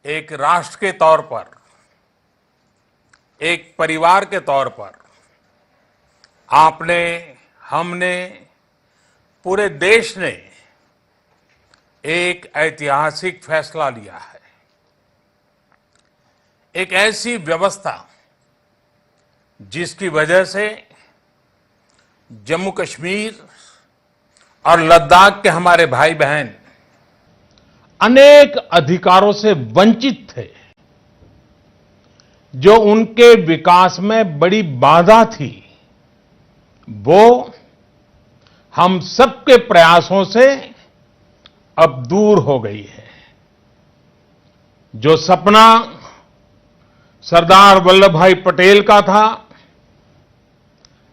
एक राष्ट्र के तौर पर, एक परिवार के तौर पर आपने, हमने, पूरे देश ने एक ऐतिहासिक फैसला लिया है। एक ऐसी व्यवस्था जिसकी वजह से जम्मू कश्मीर और लद्दाख के हमारे भाई बहन अनेक अधिकारों से वंचित थे, जो उनके विकास में बड़ी बाधा थी, वो हम सबके प्रयासों से अब दूर हो गई है। जो सपना सरदार वल्लभ भाई पटेल का था,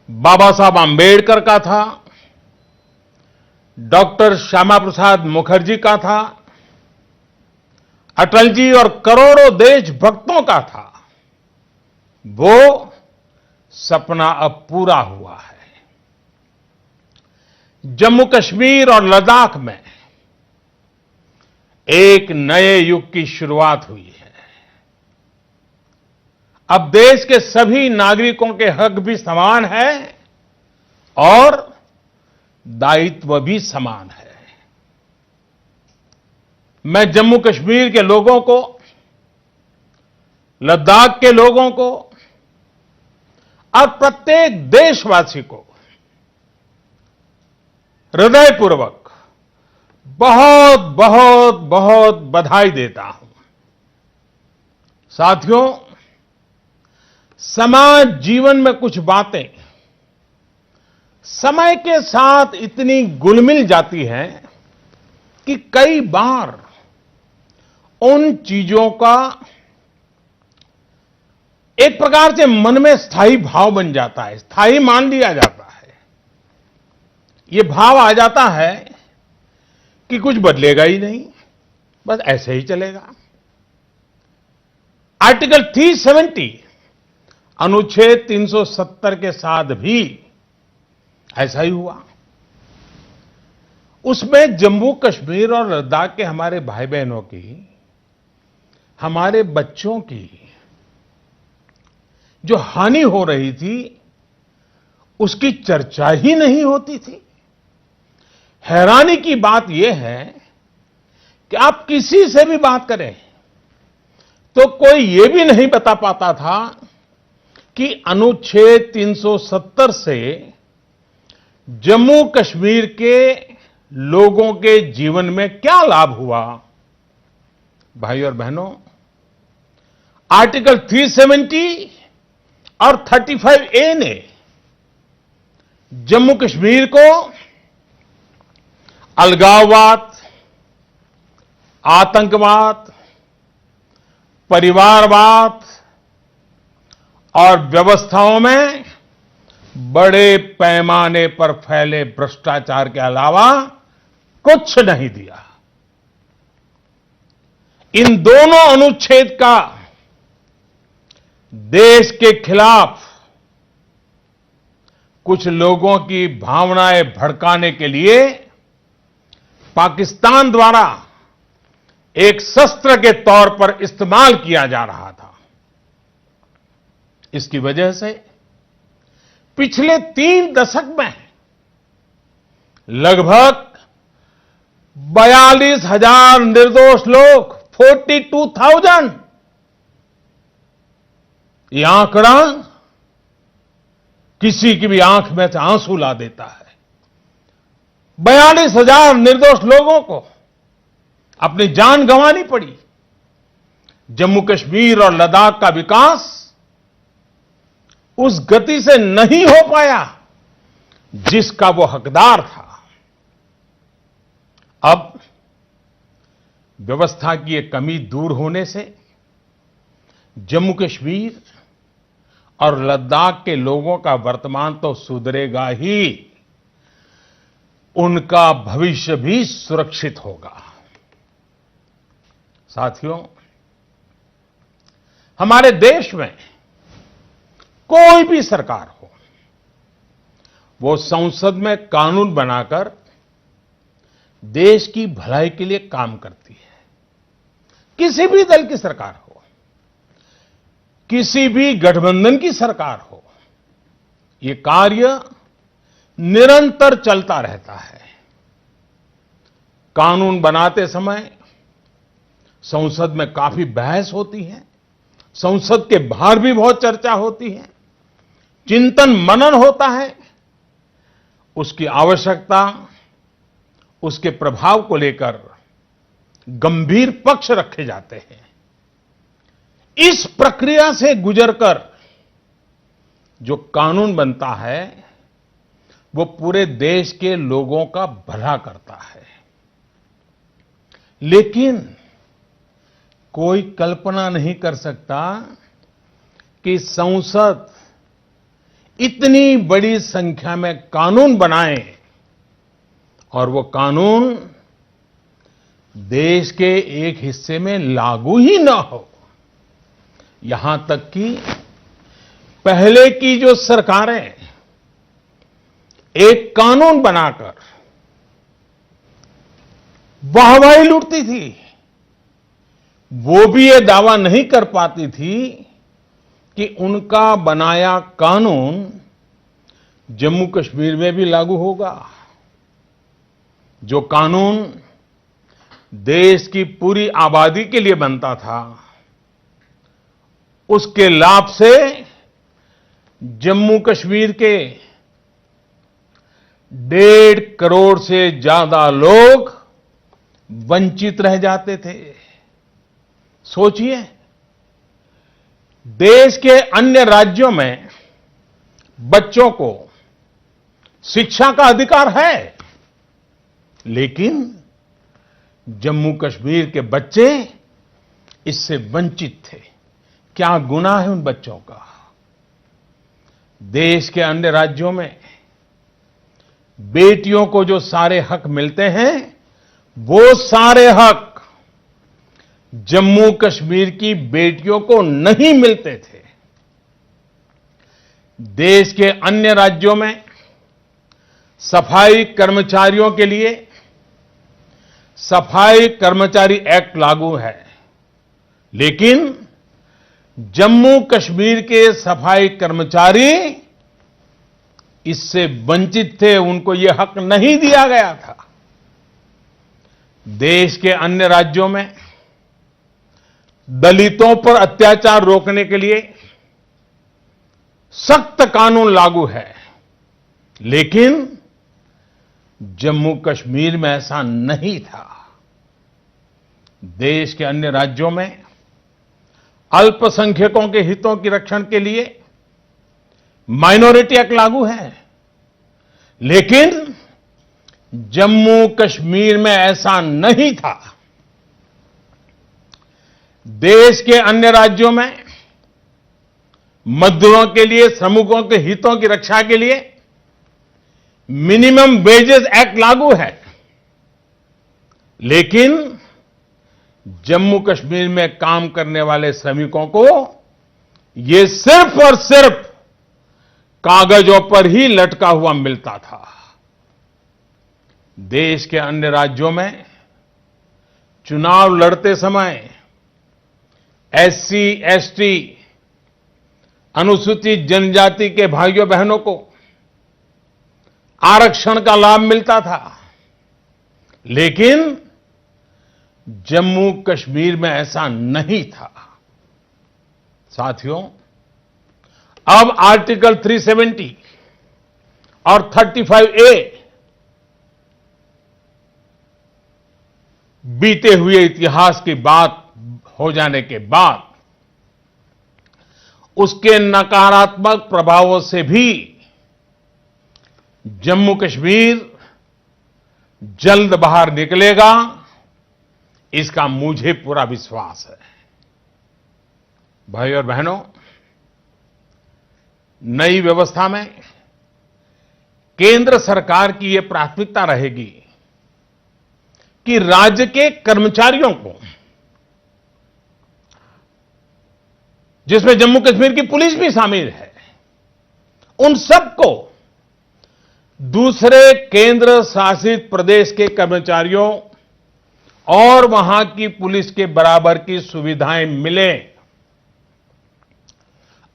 बाबा साहब आंबेडकर का था, डॉक्टर श्यामा प्रसाद मुखर्जी का था, अटल जी और करोड़ों देशभक्तों का था, वो सपना अब पूरा हुआ है। जम्मू कश्मीर और लद्दाख में एक नए युग की शुरुआत हुई है। अब देश के सभी नागरिकों के हक भी समान है और दायित्व भी समान है। मैं जम्मू कश्मीर के लोगों को, लद्दाख के लोगों को और प्रत्येक देशवासी को हृदयपूर्वक बहुत बहुत बहुत बधाई देता हूं। साथियों, समाज जीवन में कुछ बातें समय के साथ इतनी घुल-मिल जाती हैं कि कई बार उन चीजों का एक प्रकार से मन में स्थायी भाव बन जाता है, स्थायी मान लिया जाता है। ये भाव आ जाता है कि कुछ बदलेगा ही नहीं, बस ऐसे ही चलेगा। आर्टिकल 370 अनुच्छेद 370 के साथ भी ऐसा ही हुआ। उसमें जम्मू कश्मीर और लद्दाख के हमारे भाई बहनों की, हमारे बच्चों की जो हानि हो रही थी, उसकी चर्चा ही नहीं होती थी। हैरानी की बात यह है कि आप किसी से भी बात करें तो कोई ये भी नहीं बता पाता था कि अनुच्छेद 370 से जम्मू कश्मीर के लोगों के जीवन में क्या लाभ हुआ। भाई और बहनों, आर्टिकल 370 और 35A ने जम्मू कश्मीर को अलगाववाद, आतंकवाद, परिवारवाद और व्यवस्थाओं में बड़े पैमाने पर फैले भ्रष्टाचार के अलावा कुछ नहीं दिया। इन दोनों अनुच्छेद का देश के खिलाफ कुछ लोगों की भावनाएं भड़काने के लिए पाकिस्तान द्वारा एक शस्त्र के तौर पर इस्तेमाल किया जा रहा था। इसकी वजह से पिछले 3 दशक में लगभग 42,000 निर्दोष लोग, 42,000, यह आंकड़ा किसी की भी आंख में से आंसू ला देता है। 42,000 निर्दोष लोगों को अपनी जान गंवानी पड़ी। जम्मू कश्मीर और लद्दाख का विकास उस गति से नहीं हो पाया जिसका वो हकदार था। अब व्यवस्था की एक कमी दूर होने से जम्मू कश्मीर और लद्दाख के लोगों का वर्तमान तो सुधरेगा ही, उनका भविष्य भी सुरक्षित होगा। साथियों, हमारे देश में कोई भी सरकार हो, वो संसद में कानून बनाकर देश की भलाई के लिए काम करती है। किसी भी दल की सरकार हो, किसी भी गठबंधन की सरकार हो, ये कार्य निरंतर चलता रहता है। कानून बनाते समय संसद में काफी बहस होती है, संसद के बाहर भी बहुत चर्चा होती है, चिंतन मनन होता है, उसकी आवश्यकता, उसके प्रभाव को लेकर गंभीर पक्ष रखे जाते हैं। इस प्रक्रिया से गुजरकर जो कानून बनता है वो पूरे देश के लोगों का भला करता है। लेकिन कोई कल्पना नहीं कर सकता कि संसद इतनी बड़ी संख्या में कानून बनाए और वो कानून देश के एक हिस्से में लागू ही ना हो। यहां तक कि पहले की जो सरकारें एक कानून बनाकर वाहवाही लूटती थी, वो भी ये दावा नहीं कर पाती थी कि उनका बनाया कानून जम्मू कश्मीर में भी लागू होगा। जो कानून देश की पूरी आबादी के लिए बनता था, उसके लाभ से जम्मू कश्मीर के 1.5 करोड़ से ज्यादा लोग वंचित रह जाते थे। सोचिए, देश के अन्य राज्यों में बच्चों को शिक्षा का अधिकार है, लेकिन जम्मू कश्मीर के बच्चे इससे वंचित थे। क्या गुनाह है उन बच्चों का? देश के अन्य राज्यों में बेटियों को जो सारे हक मिलते हैं, वो सारे हक जम्मू कश्मीर की बेटियों को नहीं मिलते थे। देश के अन्य राज्यों में सफाई कर्मचारियों के लिए सफाई कर्मचारी एक्ट लागू है, लेकिन जम्मू कश्मीर के सफाई कर्मचारी इससे वंचित थे, उनको यह हक नहीं दिया गया था। देश के अन्य राज्यों में दलितों पर अत्याचार रोकने के लिए सख्त कानून लागू है, लेकिन जम्मू कश्मीर में ऐसा नहीं था। देश के अन्य राज्यों में अल्पसंख्यकों के हितों की रक्षण के लिए माइनॉरिटी एक्ट लागू है, लेकिन जम्मू कश्मीर में ऐसा नहीं था। देश के अन्य राज्यों में मजदूरों के लिए, श्रमिकों के हितों की रक्षा के लिए मिनिमम वेजेस एक्ट लागू है, लेकिन जम्मू कश्मीर में काम करने वाले श्रमिकों को यह सिर्फ और सिर्फ कागजों पर ही लटका हुआ मिलता था। देश के अन्य राज्यों में चुनाव लड़ते समय एससी, एसटी, अनुसूचित जनजाति के भाइयों बहनों को आरक्षण का लाभ मिलता था, लेकिन जम्मू कश्मीर में ऐसा नहीं था। साथियों, अब आर्टिकल 370 और 35A बीते हुए इतिहास की बात हो जाने के बाद उसके नकारात्मक प्रभावों से भी जम्मू कश्मीर जल्द बाहर निकलेगा, इसका मुझे पूरा विश्वास है। भाई और बहनों, नई व्यवस्था में केंद्र सरकार की यह प्राथमिकता रहेगी कि राज्य के कर्मचारियों को, जिसमें जम्मू कश्मीर की पुलिस भी शामिल है, उन सबको दूसरे केंद्र शासित प्रदेश के कर्मचारियों और वहां की पुलिस के बराबर की सुविधाएं मिले।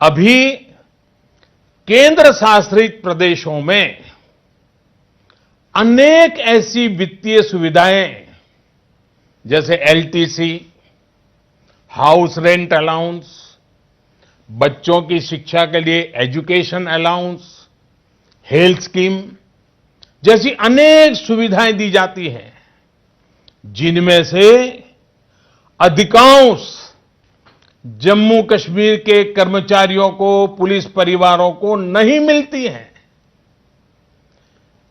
अभी केंद्र शासित प्रदेशों में अनेक ऐसी वित्तीय सुविधाएं जैसे एलटीसी, हाउस रेंट अलाउंस, बच्चों की शिक्षा के लिए एजुकेशन अलाउंस, हेल्थ स्कीम जैसी अनेक सुविधाएं दी जाती हैं, जिनमें से अधिकांश जम्मू कश्मीर के कर्मचारियों को, पुलिस परिवारों को नहीं मिलती हैं।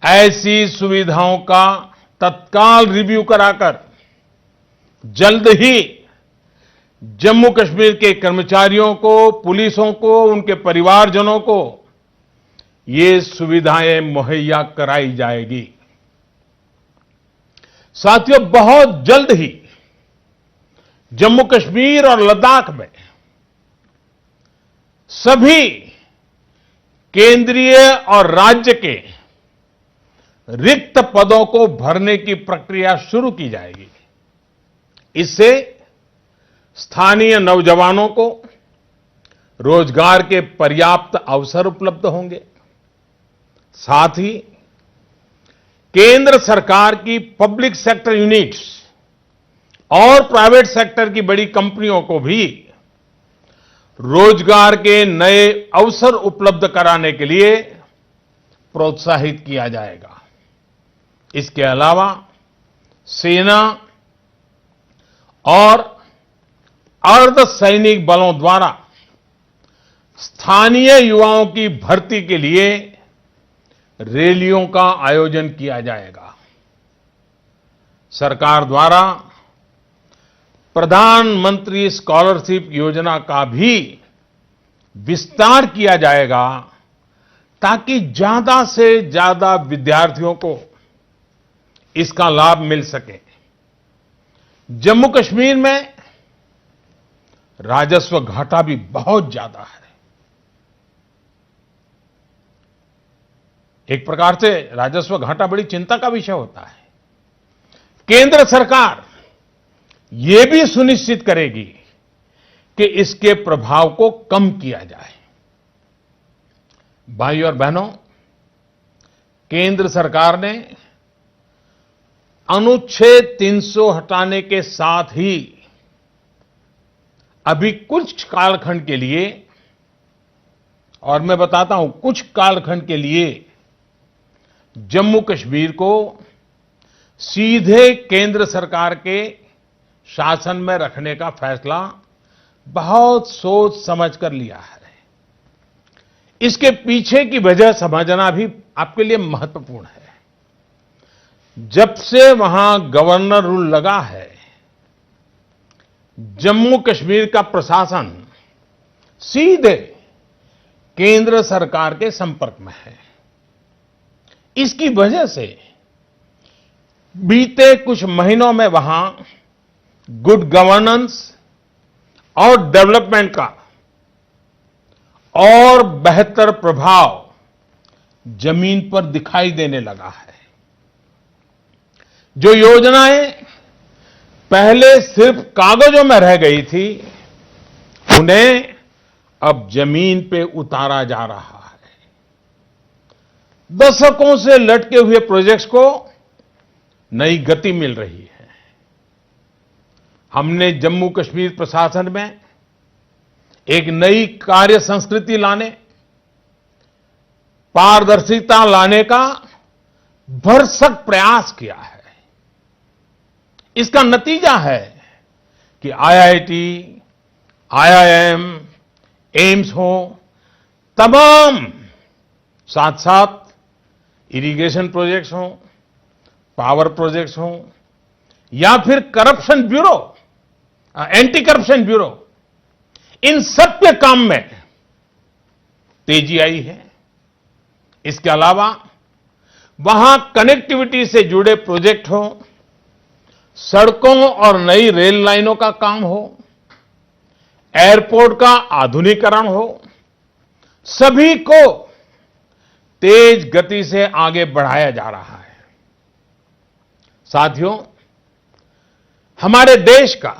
ऐसी सुविधाओं का तत्काल रिव्यू कराकर जल्द ही जम्मू कश्मीर के कर्मचारियों को, पुलिसों को, उनके परिवारजनों को ये सुविधाएं मुहैया कराई जाएगी। साथियों, बहुत जल्द ही जम्मू कश्मीर और लद्दाख में सभी केंद्रीय और राज्य के रिक्त पदों को भरने की प्रक्रिया शुरू की जाएगी। इससे स्थानीय नौजवानों को रोजगार के पर्याप्त अवसर उपलब्ध होंगे। साथ ही केंद्र सरकार की पब्लिक सेक्टर यूनिट्स और प्राइवेट सेक्टर की बड़ी कंपनियों को भी रोजगार के नए अवसर उपलब्ध कराने के लिए प्रोत्साहित किया जाएगा। इसके अलावा सेना और अर्ध सैनिक बलों द्वारा स्थानीय युवाओं की भर्ती के लिए रैलियों का आयोजन किया जाएगा। सरकार द्वारा प्रधानमंत्री स्कॉलरशिप योजना का भी विस्तार किया जाएगा ताकि ज्यादा से ज्यादा विद्यार्थियों को इसका लाभ मिल सके। जम्मू कश्मीर में राजस्व घाटा भी बहुत ज्यादा है। एक प्रकार से राजस्व घाटा बड़ी चिंता का विषय होता है। केंद्र सरकार ये भी सुनिश्चित करेगी कि इसके प्रभाव को कम किया जाए। भाइयों और बहनों, केंद्र सरकार ने अनुच्छेद 300 हटाने के साथ ही अभी कुछ कालखंड के लिए, और मैं बताता हूं कुछ कालखंड के लिए, जम्मू कश्मीर को सीधे केंद्र सरकार के शासन में रखने का फैसला बहुत सोच समझ कर लिया है। इसके पीछे की वजह समझना भी आपके लिए महत्वपूर्ण है। जब से वहां गवर्नर रूल लगा है, जम्मू कश्मीर का प्रशासन सीधे केंद्र सरकार के संपर्क में है। इसकी वजह से बीते कुछ महीनों में वहां गुड गवर्नेंस और डेवलपमेंट का और बेहतर प्रभाव जमीन पर दिखाई देने लगा है। जो योजनाएं पहले सिर्फ कागजों में रह गई थी, उन्हें अब जमीन पे उतारा जा रहा है। दशकों से लटके हुए प्रोजेक्ट्स को नई गति मिल रही है। हमने जम्मू कश्मीर प्रशासन में एक नई कार्य संस्कृति लाने, पारदर्शिता लाने का भरसक प्रयास किया है। इसका नतीजा है कि आईआईटी, आईआईएम, एम्स हो, तमाम साथ साथ इरिगेशन प्रोजेक्ट्स हों, पावर प्रोजेक्ट्स हों, या फिर corruption bureau, anti corruption bureau, इन सब के काम में तेजी आई है। इसके अलावा वहां कनेक्टिविटी से जुड़े प्रोजेक्ट हों, सड़कों और नई रेल लाइनों का काम हो, एयरपोर्ट का आधुनिकीकरण हो, सभी को तेज गति से आगे बढ़ाया जा रहा है। साथियों, हमारे देश का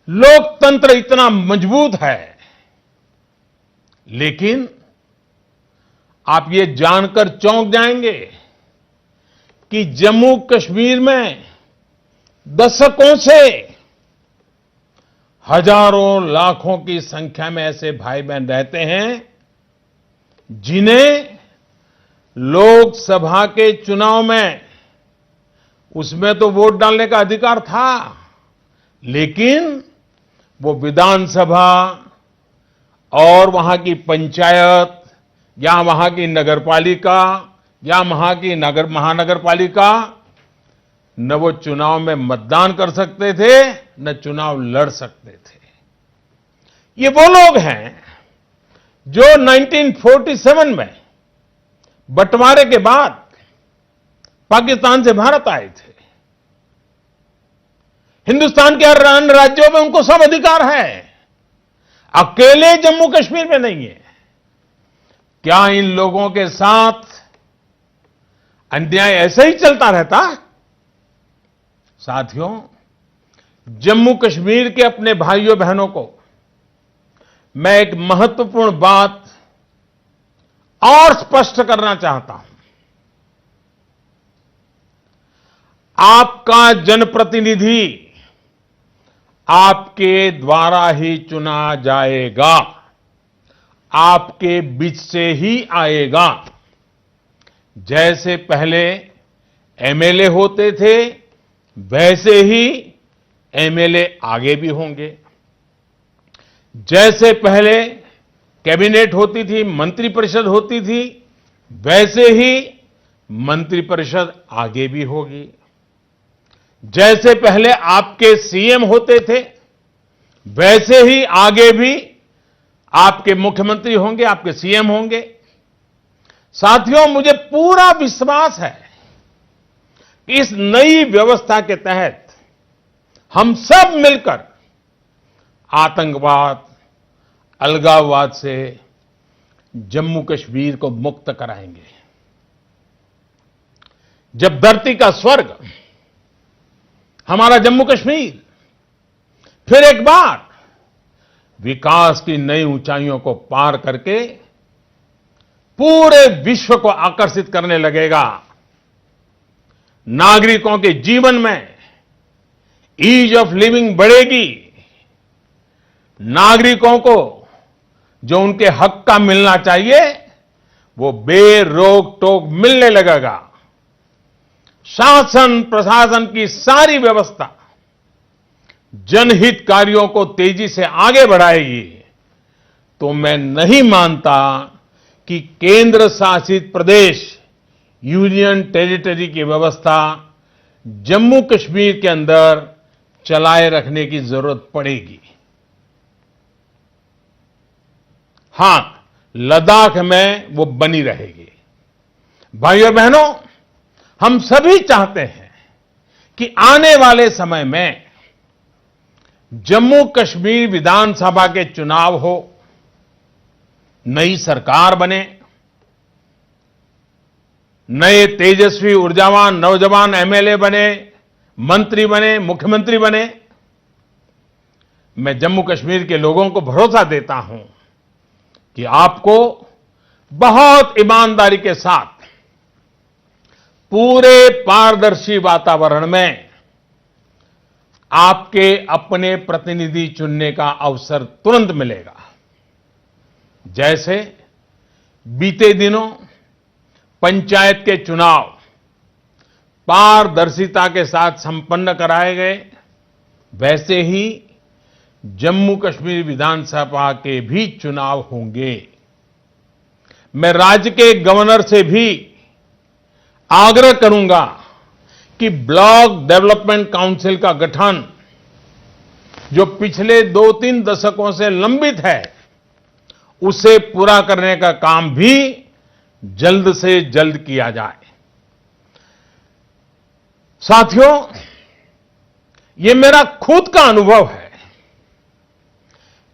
लोकतंत्र इतना मजबूत है, लेकिन आप ये जानकर चौंक जाएंगे कि जम्मू कश्मीर में दशकों से हजारों लाखों की संख्या में ऐसे भाई बहन रहते हैं जिन्हें लोकसभा के चुनाव में उसमें तो वोट डालने का अधिकार था, लेकिन वो विधानसभा और वहां की पंचायत या वहां की नगरपालिका या वहां की महानगरपालिका न वो चुनाव में मतदान कर सकते थे न चुनाव लड़ सकते थे। ये वो लोग हैं जो 1947 में बंटवारे के बाद पाकिस्तान से भारत आए थे। हिंदुस्तान के हर अन्य राज्यों में उनको सब अधिकार है, अकेले जम्मू कश्मीर में नहीं है। क्या इन लोगों के साथ अन्याय ऐसे ही चलता रहता? साथियों, जम्मू कश्मीर के अपने भाइयों बहनों को मैं एक महत्वपूर्ण बात और स्पष्ट करना चाहता हूं। आपका जनप्रतिनिधि आपके द्वारा ही चुना जाएगा, आपके बीच से ही आएगा। जैसे पहले एमएलए होते थे वैसे ही एमएलए आगे भी होंगे। जैसे पहले कैबिनेट होती थी, मंत्रिपरिषद होती थी, वैसे ही मंत्रिपरिषद आगे भी होगी। जैसे पहले आपके सीएम होते थे वैसे ही आगे भी आपके मुख्यमंत्री होंगे, आपके सीएम होंगे। साथियों, मुझे पूरा विश्वास है कि इस नई व्यवस्था के तहत हम सब मिलकर आतंकवाद, अलगाववाद से जम्मू कश्मीर को मुक्त कराएंगे। जब धरती का स्वर्ग हमारा जम्मू कश्मीर फिर एक बार विकास की नई ऊंचाइयों को पार करके पूरे विश्व को आकर्षित करने लगेगा, नागरिकों के जीवन में ईज ऑफ लिविंग बढ़ेगी, नागरिकों को जो उनके हक का मिलना चाहिए वो बेरोक टोक मिलने लगेगा, शासन प्रशासन की सारी व्यवस्था जनहित कार्यों को तेजी से आगे बढ़ाएगी। तो मैं नहीं मानता कि केंद्र शासित प्रदेश, यूनियन टेरिटरी की व्यवस्था जम्मू कश्मीर के अंदर चलाए रखने की जरूरत पड़ेगी। हां, लद्दाख में वो बनी रहेगी। भाइयों बहनों, हम सभी चाहते हैं कि आने वाले समय में जम्मू कश्मीर विधानसभा के चुनाव हो, नई सरकार बने, नए तेजस्वी ऊर्जावान नौजवान एमएलए बने, मंत्री बने, मुख्यमंत्री बने। मैं जम्मू कश्मीर के लोगों को भरोसा देता हूं कि आपको बहुत ईमानदारी के साथ पूरे पारदर्शी वातावरण में आपके अपने प्रतिनिधि चुनने का अवसर तुरंत मिलेगा। जैसे बीते दिनों पंचायत के चुनाव पारदर्शिता के साथ संपन्न कराए गए, वैसे ही जम्मू कश्मीर विधानसभा के भी चुनाव होंगे। मैं राज्य के गवर्नर से भी आग्रह करूंगा कि ब्लॉक डेवलपमेंट काउंसिल का गठन जो पिछले 2-3 दशकों से लंबित है, उसे पूरा करने का काम भी जल्द से जल्द किया जाए। साथियों, ये मेरा खुद का अनुभव है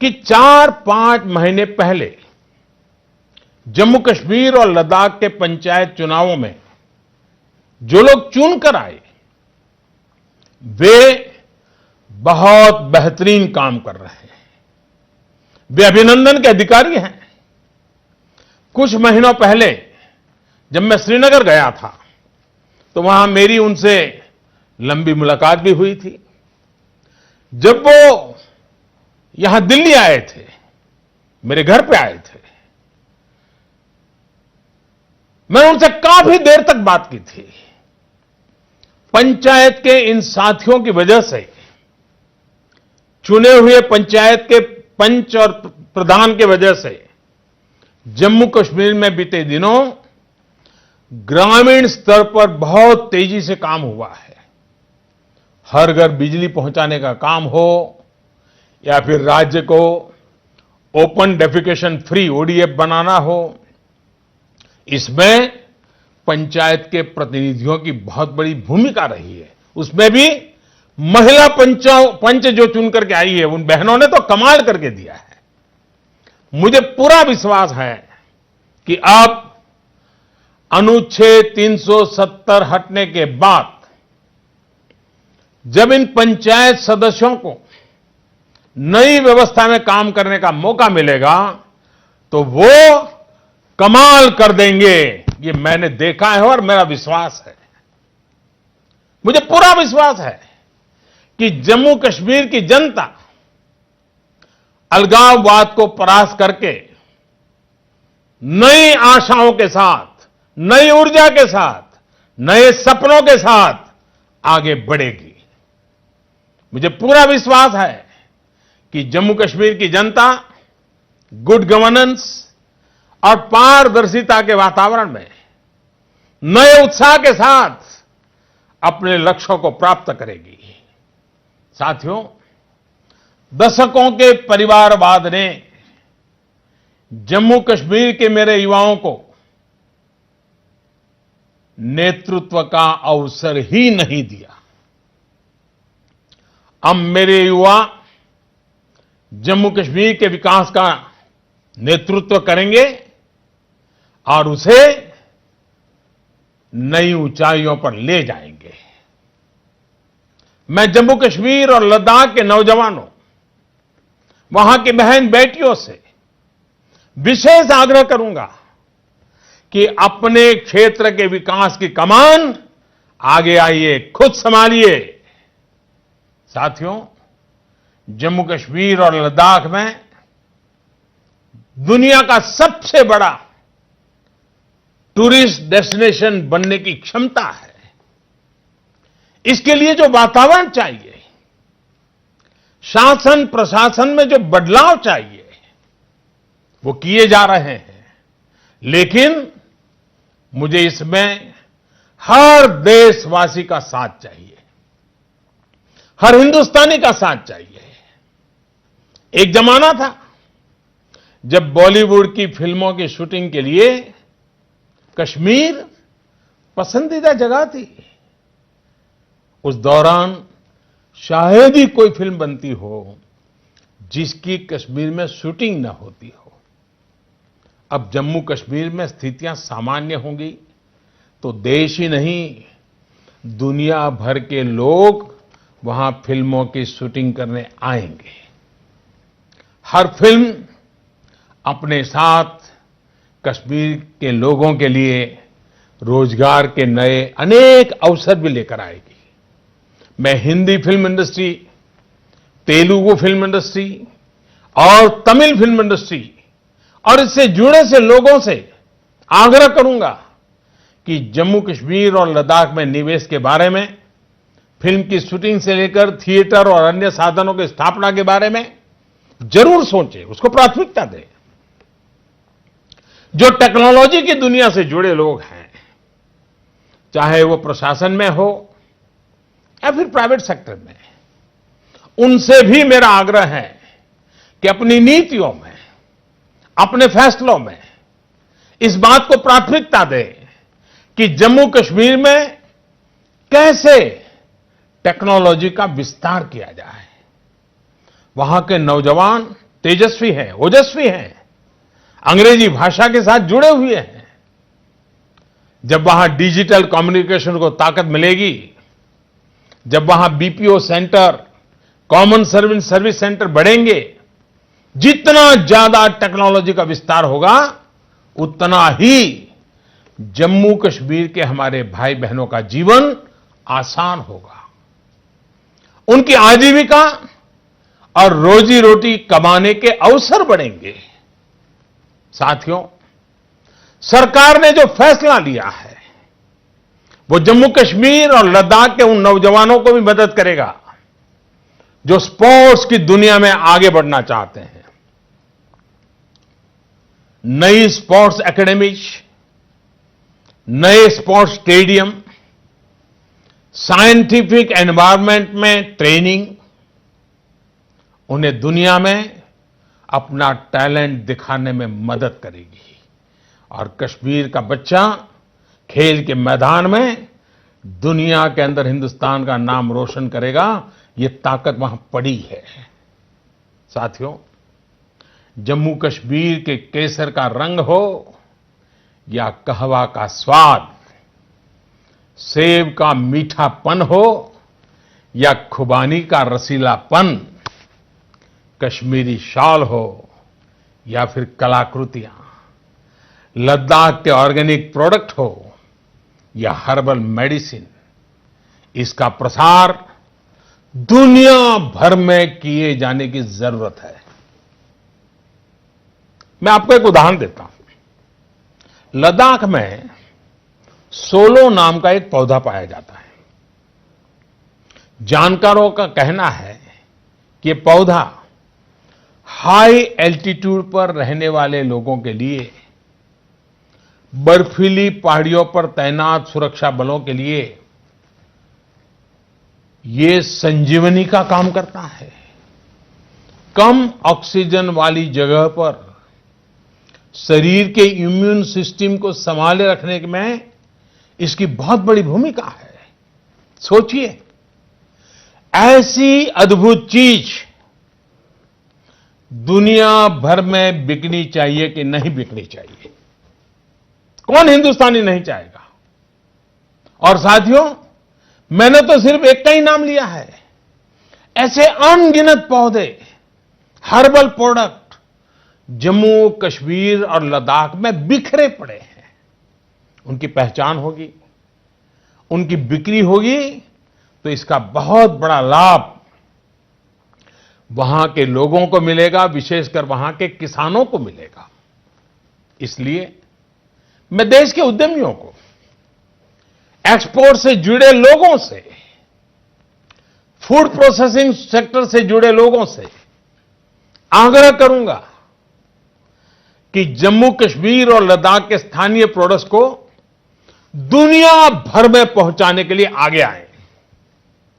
कि 4-5 महीने पहले जम्मू कश्मीर और लद्दाख के पंचायत चुनावों में जो लोग चुनकर आए, वे बहुत बेहतरीन काम कर रहे हैं। वे अभिनंदन के अधिकारी हैं। कुछ महीनों पहले जब मैं श्रीनगर गया था तो वहां मेरी उनसे लंबी मुलाकात भी हुई थी। जब वो यहां दिल्ली आए थे, मेरे घर पे आए थे, मैंने उनसे काफी देर तक बात की थी। पंचायत के इन साथियों की वजह से, चुने हुए पंचायत के पंच और प्रधान की वजह से जम्मू कश्मीर में बीते दिनों ग्रामीण स्तर पर बहुत तेजी से काम हुआ है। हर घर बिजली पहुंचाने का काम हो या फिर राज्य को ओपन डेफिकेशन फ्री ओडीएफ बनाना हो, इसमें पंचायत के प्रतिनिधियों की बहुत बड़ी भूमिका रही है। उसमें भी महिला पंच जो चुन करके आई है, उन बहनों ने तो कमाल करके दिया है। मुझे पूरा विश्वास है कि अब अनुच्छेद 370 हटने के बाद जब इन पंचायत सदस्यों को नई व्यवस्था में काम करने का मौका मिलेगा तो वो कमाल कर देंगे। ये मैंने देखा है और मेरा विश्वास है, मुझे पूरा विश्वास है कि जम्मू कश्मीर की जनता अलगाववाद को परास्त करके नई आशाओं के साथ, नई ऊर्जा के साथ, नए सपनों के साथ आगे बढ़ेगी। मुझे पूरा विश्वास है कि जम्मू कश्मीर की जनता गुड गवर्नेंस और पारदर्शिता के वातावरण में नए उत्साह के साथ अपने लक्ष्यों को प्राप्त करेगी। साथियों, दशकों के परिवारवाद ने जम्मू कश्मीर के मेरे युवाओं को नेतृत्व का अवसर ही नहीं दिया। अब मेरे युवा जम्मू कश्मीर के विकास का नेतृत्व करेंगे और उसे नई ऊंचाइयों पर ले जाएंगे। मैं जम्मू कश्मीर और लद्दाख के नौजवानों, वहां की बहन बेटियों से विशेष आग्रह करूंगा कि अपने क्षेत्र के विकास की कमान आगे आइए, खुद संभालिए। साथियों, जम्मू कश्मीर और लद्दाख में दुनिया का सबसे बड़ा टूरिस्ट डेस्टिनेशन बनने की क्षमता है। इसके लिए जो वातावरण चाहिए, शासन प्रशासन में जो बदलाव चाहिए, वो किए जा रहे हैं। लेकिन मुझे इसमें हर देशवासी का साथ चाहिए, हर हिंदुस्तानी का साथ चाहिए। एक जमाना था जब बॉलीवुड की फिल्मों की शूटिंग के लिए कश्मीर पसंदीदा जगह थी। उस दौरान शायद ही कोई फिल्म बनती हो जिसकी कश्मीर में शूटिंग न होती हो। अब जम्मू कश्मीर में स्थितियां सामान्य होंगी तो देश ही नहीं, दुनिया भर के लोग वहां फिल्मों की शूटिंग करने आएंगे। हर फिल्म अपने साथ कश्मीर के लोगों के लिए रोजगार के नए अनेक अवसर भी लेकर आएगी। मैं Hindi film industry, Telugu film industry और तमिल फिल्म इंडस्ट्री और इससे जुड़े से लोगों से आग्रह करूंगा कि जम्मू कश्मीर और लद्दाख में निवेश के बारे में, फिल्म की शूटिंग से लेकर थिएटर और अन्य साधनों की स्थापना के बारे में जरूर सोचें, उसको प्राथमिकता दें। जो टेक्नोलॉजी की दुनिया से जुड़े लोग हैं, चाहे वो प्रशासन में हो या फिर प्राइवेट सेक्टर में, उनसे भी मेरा आग्रह है कि अपनी नीतियों में, अपने फैसलों में इस बात को प्राथमिकता दें कि जम्मू कश्मीर में कैसे टेक्नोलॉजी का विस्तार किया जाए। वहां के नौजवान तेजस्वी हैं, ओजस्वी हैं, अंग्रेजी भाषा के साथ जुड़े हुए हैं। जब वहां डिजिटल कम्युनिकेशन को ताकत मिलेगी जब वहां BPO centre, common service centre बढ़ेंगे, जितना ज्यादा टेक्नोलॉजी का विस्तार होगा, उतना ही जम्मू कश्मीर के हमारे भाई बहनों का जीवन आसान होगा। उनकी आजीविका और रोजी रोटी कमाने के अवसर बढ़ेंगे। साथियों, सरकार ने जो फैसला लिया है, वो जम्मू कश्मीर और लद्दाख के उन नौजवानों को भी मदद करेगा जो स्पोर्ट्स की दुनिया में आगे बढ़ना चाहते हैं। नई स्पोर्ट्स एकेडमीज, नए स्पोर्ट्स स्टेडियम, साइंटिफिक एनवायरनमेंट में ट्रेनिंग उन्हें दुनिया में अपना टैलेंट दिखाने में मदद करेगी। और कश्मीर का बच्चा खेल के मैदान में दुनिया के अंदर हिंदुस्तान का नाम रोशन करेगा, ये ताकत वहां पड़ी है। साथियों, जम्मू कश्मीर के केसर का रंग हो या कहवा का स्वाद, सेब का मीठापन हो या खुबानी का रसीलापन, कश्मीरी शॉल हो या फिर कलाकृतियां, लद्दाख के ऑर्गेनिक प्रोडक्ट हो या हर्बल मेडिसिन, इसका प्रसार दुनिया भर में किए जाने की जरूरत है। मैं आपको एक उदाहरण देता हूं। लद्दाख में सोलो नाम का एक पौधा पाया जाता है। जानकारों का कहना है कि यह पौधा हाई एल्टीट्यूड पर रहने वाले लोगों के लिए, बर्फीली पहाड़ियों पर तैनात सुरक्षा बलों के लिए ये संजीवनी का काम करता है। कम ऑक्सीजन वाली जगह पर शरीर के इम्यून सिस्टम को संभाले रखने में इसकी बहुत बड़ी भूमिका है। सोचिए, ऐसी अद्भुत चीज दुनिया भर में बिकनी चाहिए कि नहीं बिकनी चाहिए? कौन हिंदुस्तानी नहीं चाहेगा? और साथियों, मैंने तो सिर्फ एक का ही नाम लिया है। ऐसे अनगिनत पौधे, हर्बल प्रोडक्ट जम्मू कश्मीर और लद्दाख में बिखरे पड़े हैं। उनकी पहचान होगी, उनकी बिक्री होगी, तो इसका बहुत बड़ा लाभ वहां के लोगों को मिलेगा, विशेषकर वहां के किसानों को मिलेगा। इसलिए मैं देश के उद्यमियों को, एक्सपोर्ट से जुड़े लोगों से, फूड प्रोसेसिंग सेक्टर से जुड़े लोगों से आग्रह करूंगा कि जम्मू कश्मीर और लद्दाख के स्थानीय प्रोडक्ट्स को दुनिया भर में पहुंचाने के लिए आगे आए।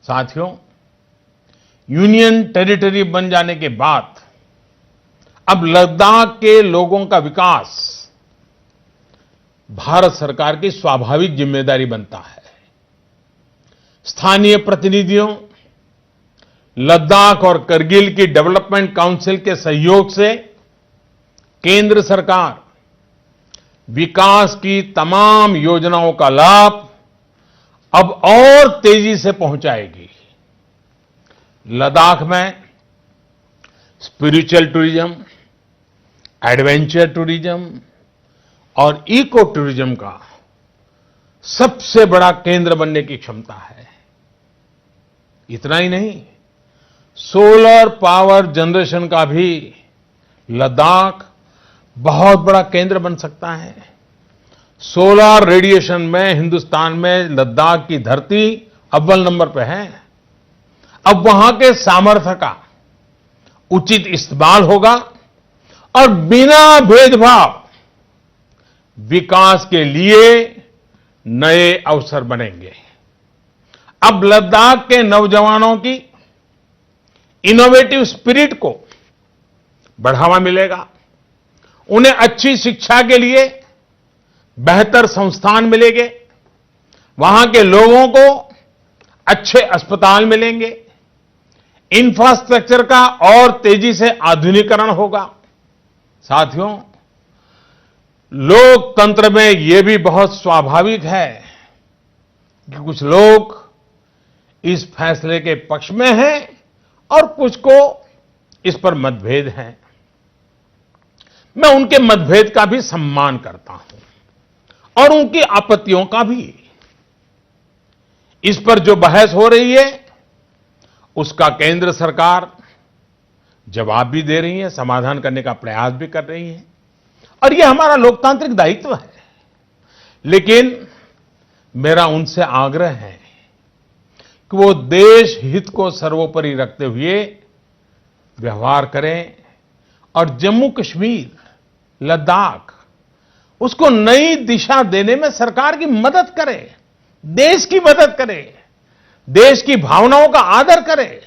साथियों, यूनियन टेरिटरी बन जाने के बाद अब लद्दाख के लोगों का विकास भारत सरकार की स्वाभाविक जिम्मेदारी बनता है। स्थानीय प्रतिनिधियों, लद्दाख और करगिल की डेवलपमेंट काउंसिल के सहयोग से केंद्र सरकार विकास की तमाम योजनाओं का लाभ अब और तेजी से पहुंचाएगी। लद्दाख में स्पिरिचुअल टूरिज्म, एडवेंचर टूरिज्म और इको टूरिज्म का सबसे बड़ा केंद्र बनने की क्षमता है। इतना ही नहीं, सोलर पावर जनरेशन का भी लद्दाख बहुत बड़ा केंद्र बन सकता है। सोलर रेडिएशन में हिंदुस्तान में लद्दाख की धरती अव्वल नंबर पे है। अब वहां के सामर्थ्य का उचित इस्तेमाल होगा और बिना भेदभाव विकास के लिए नए अवसर बनेंगे। अब लद्दाख के नौजवानों की इनोवेटिव स्पिरिट को बढ़ावा मिलेगा। उन्हें अच्छी शिक्षा के लिए बेहतर संस्थान मिलेंगे। वहां के लोगों को अच्छे अस्पताल मिलेंगे। इंफ्रास्ट्रक्चर का और तेजी से आधुनिकीकरण होगा। साथियों, लोकतंत्र में यह भी बहुत स्वाभाविक है कि कुछ लोग इस फैसले के पक्ष में हैं और कुछ को इस पर मतभेद है। मैं उनके मतभेद का भी सम्मान करता हूं और उनकी आपत्तियों का भी। इस पर जो बहस हो रही है उसका केंद्र सरकार जवाब भी दे रही है, समाधान करने का प्रयास भी कर रही है और यह हमारा लोकतांत्रिक दायित्व है। लेकिन मेरा उनसे आग्रह है कि वो देश हित को सर्वोपरि रखते हुए व्यवहार करें और जम्मू कश्मीर, लद्दाख उसको नई दिशा देने में सरकार की मदद करें, देश की मदद करें, देश की भावनाओं का आदर करें।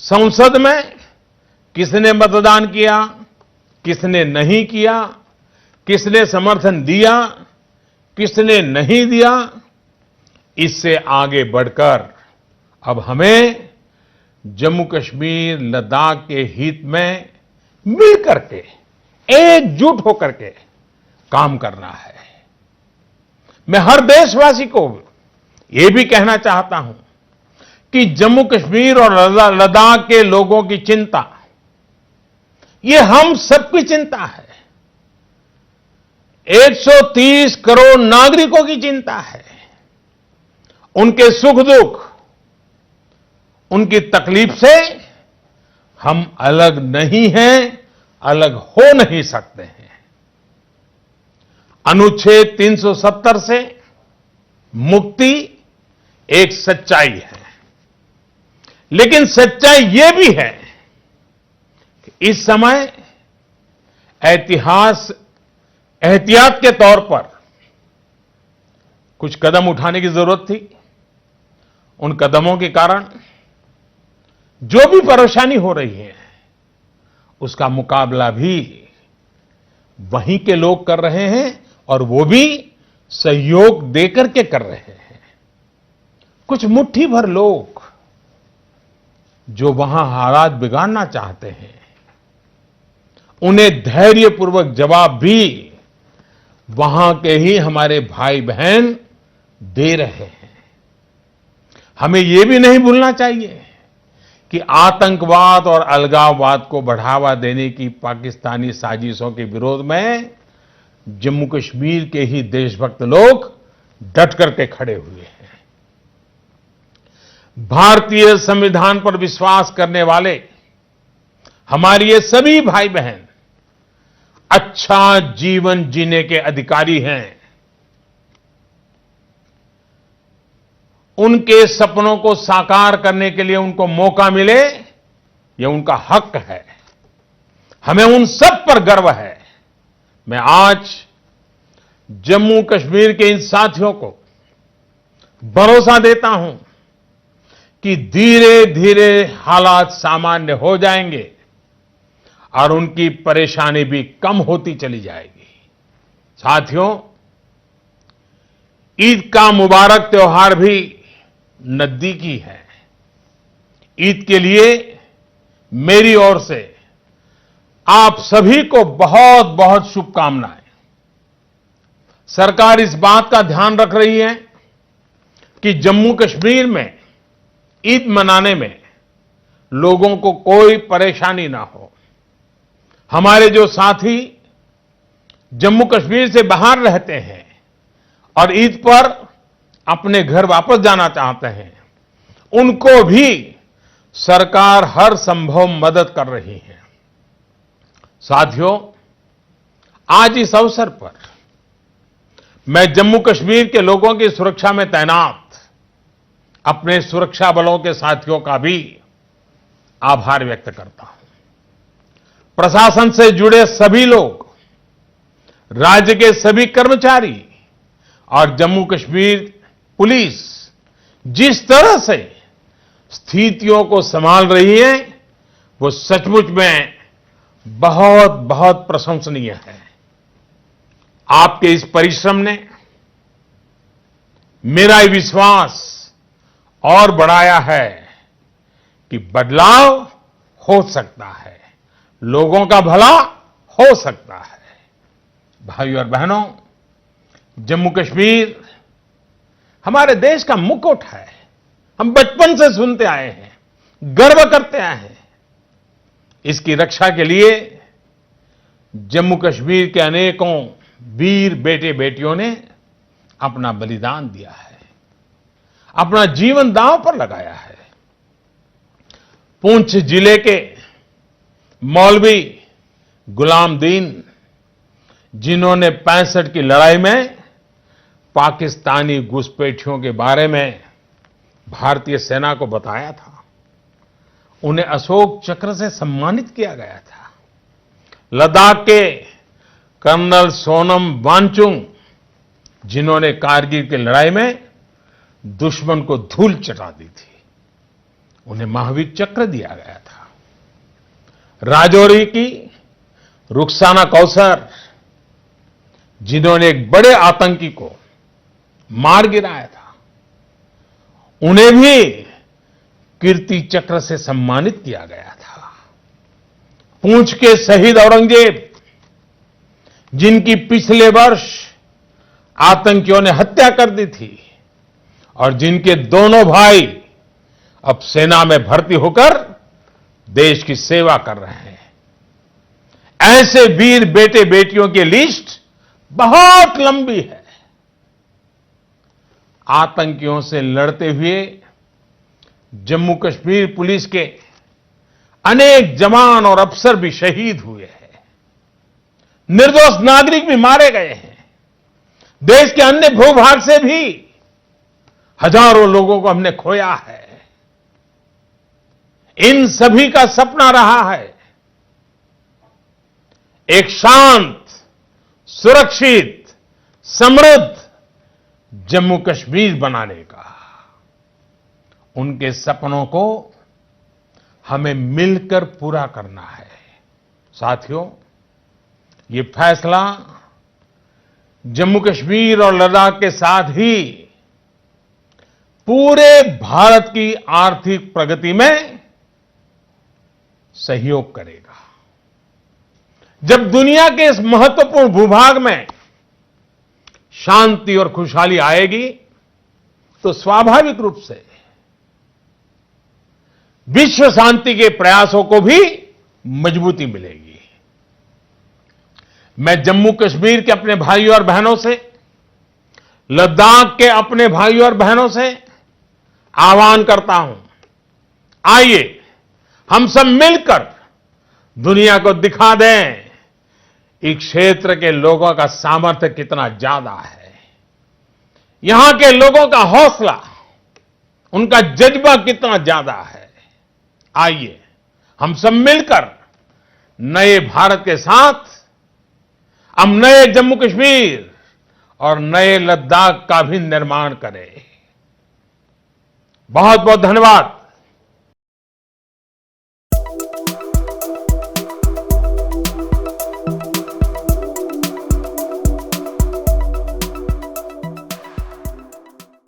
संसद में किसने मतदान किया, किसने नहीं किया, किसने समर्थन दिया, किसने नहीं दिया, इससे आगे बढ़कर अब हमें जम्मू कश्मीर, लद्दाख के हित में मिल करके, एकजुट होकर के काम करना है। मैं हर देशवासी को यह भी कहना चाहता हूं कि जम्मू कश्मीर और लद्दाख के लोगों की चिंता, ये हम सबकी चिंता है। 130 करोड़ नागरिकों की चिंता है। उनके सुख दुख, उनकी तकलीफ से हम अलग नहीं हैं, अलग हो नहीं सकते हैं। अनुच्छेद 370 से मुक्ति एक सच्चाई है, लेकिन सच्चाई यह भी है कि इस समय एहतियात के तौर पर कुछ कदम उठाने की जरूरत थी। उन कदमों के कारण जो भी परेशानी हो रही है उसका मुकाबला भी वहीं के लोग कर रहे हैं और वो भी सहयोग देकर के कर रहे हैं। कुछ मुट्ठी भर लोग जो वहां हालात बिगाड़ना चाहते हैं, उन्हें धैर्यपूर्वक जवाब भी वहां के ही हमारे भाई बहन दे रहे हैं। हमें यह भी नहीं भूलना चाहिए कि आतंकवाद और अलगाववाद को बढ़ावा देने की पाकिस्तानी साजिशों के विरोध में जम्मू कश्मीर के ही देशभक्त लोग डट करके खड़े हुए हैं। भारतीय संविधान पर विश्वास करने वाले हमारे ये सभी भाई बहन अच्छा जीवन जीने के अधिकारी हैं। उनके सपनों को साकार करने के लिए उनको मौका मिले, यह उनका हक है। हमें उन सब पर गर्व है। मैं आज जम्मू कश्मीर के इन साथियों को भरोसा देता हूं कि धीरे धीरे हालात सामान्य हो जाएंगे और उनकी परेशानी भी कम होती चली जाएगी। साथियों, ईद का मुबारक त्योहार भी नजदीकी है। ईद के लिए मेरी ओर से आप सभी को बहुत बहुत शुभकामनाएं। सरकार इस बात का ध्यान रख रही है कि जम्मू कश्मीर में ईद मनाने में लोगों को कोई परेशानी ना हो। हमारे जो साथी जम्मू कश्मीर से बाहर रहते हैं और ईद पर अपने घर वापस जाना चाहते हैं, उनको भी सरकार हर संभव मदद कर रही है। साथियों, आज इस अवसर पर मैं जम्मू कश्मीर के लोगों की सुरक्षा में तैनात अपने सुरक्षा बलों के साथियों का भी आभार व्यक्त करता हूं। प्रशासन से जुड़े सभी लोग, राज्य के सभी कर्मचारी और जम्मू कश्मीर पुलिस जिस तरह से स्थितियों को संभाल रही है, वो सचमुच में बहुत बहुत प्रशंसनीय है। आपके इस परिश्रम ने मेरा ये विश्वास और बढ़ाया है कि बदलाव हो सकता है, लोगों का भला हो सकता है। भाइयों और बहनों, जम्मू कश्मीर हमारे देश का मुकुट है। हम बचपन से सुनते आए हैं, गर्व करते आए हैं। इसकी रक्षा के लिए जम्मू कश्मीर के अनेकों वीर बेटे बेटियों ने अपना बलिदान दिया है, अपना जीवन दांव पर लगाया है। पुंछ जिले के मौलवी गुलाम दीन, जिन्होंने 65 की लड़ाई में पाकिस्तानी घुसपैठियों के बारे में भारतीय सेना को बताया था, उन्हें अशोक चक्र से सम्मानित किया गया था। लद्दाख के कर्नल सोनम वांगचुक, जिन्होंने कारगिल की लड़ाई में दुश्मन को धूल चटा दी थी, उन्हें महावीर चक्र दिया गया था। राजौरी की रुखसाना कौसर, जिन्होंने एक बड़े आतंकी को मार गिराया था, उन्हें भी कीर्ति चक्र से सम्मानित किया गया था। पुंछ के शहीद औरंगजेब, जिनकी पिछले वर्ष आतंकियों ने हत्या कर दी थी और जिनके दोनों भाई अब सेना में भर्ती होकर देश की सेवा कर रहे हैं, ऐसे वीर बेटे बेटियों की लिस्ट बहुत लंबी है। आतंकियों से लड़ते हुए जम्मू कश्मीर पुलिस के अनेक जवान और अफसर भी शहीद हुए हैं। निर्दोष नागरिक भी मारे गए हैं। देश के अन्य भूभाग से भी हजारों लोगों को हमने खोया है। इन सभी का सपना रहा है एक शांत, सुरक्षित, समृद्ध जम्मू कश्मीर बनाने का। उनके सपनों को हमें मिलकर पूरा करना है। साथियों, ये फैसला जम्मू कश्मीर और लद्दाख के साथ ही पूरे भारत की आर्थिक प्रगति में सहयोग करेगा। जब दुनिया के इस महत्वपूर्ण भूभाग में शांति और खुशहाली आएगी, तो स्वाभाविक रूप से विश्व शांति के प्रयासों को भी मजबूती मिलेगी। मैं जम्मू कश्मीर के अपने भाइयों और बहनों से, लद्दाख के अपने भाइयों और बहनों से आह्वान करता हूं, आइए हम सब मिलकर दुनिया को दिखा दें इस क्षेत्र के लोगों का सामर्थ्य कितना ज्यादा है। यहां के लोगों का हौसला, उनका जज्बा कितना ज्यादा है। आइए हम सब मिलकर नए भारत के साथ हम नए जम्मू कश्मीर और नए लद्दाख का भी निर्माण करें। बहुत बहुत धन्यवाद।